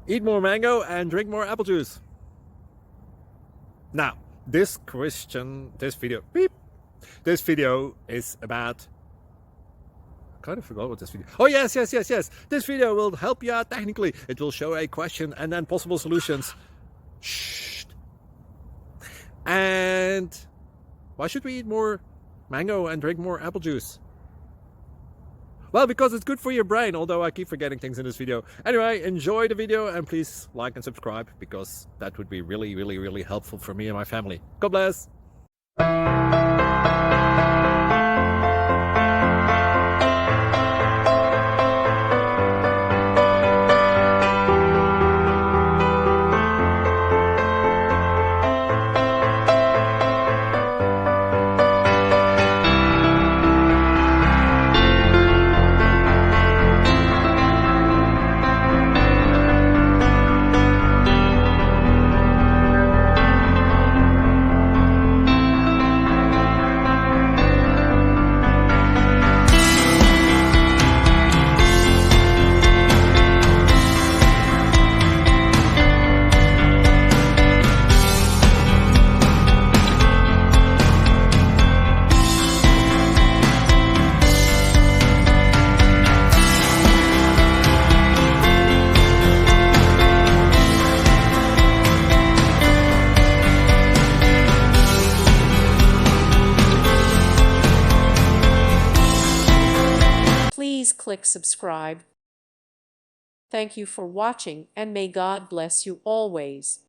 Eat more mango and drink more apple juice. Now, this video is about, I kind of forgot what this video. Oh, yes. This video will help you out technically. It will show a question and then possible solutions. Shh. And why should we eat more mango and drink more apple juice? Well, because it's good for your brain, although I keep forgetting things in this video. Anyway, enjoy the video and please like and subscribe, because that would be really helpful for me and my family. God bless. Please click subscribe. Thank you for watching, and may God bless you always.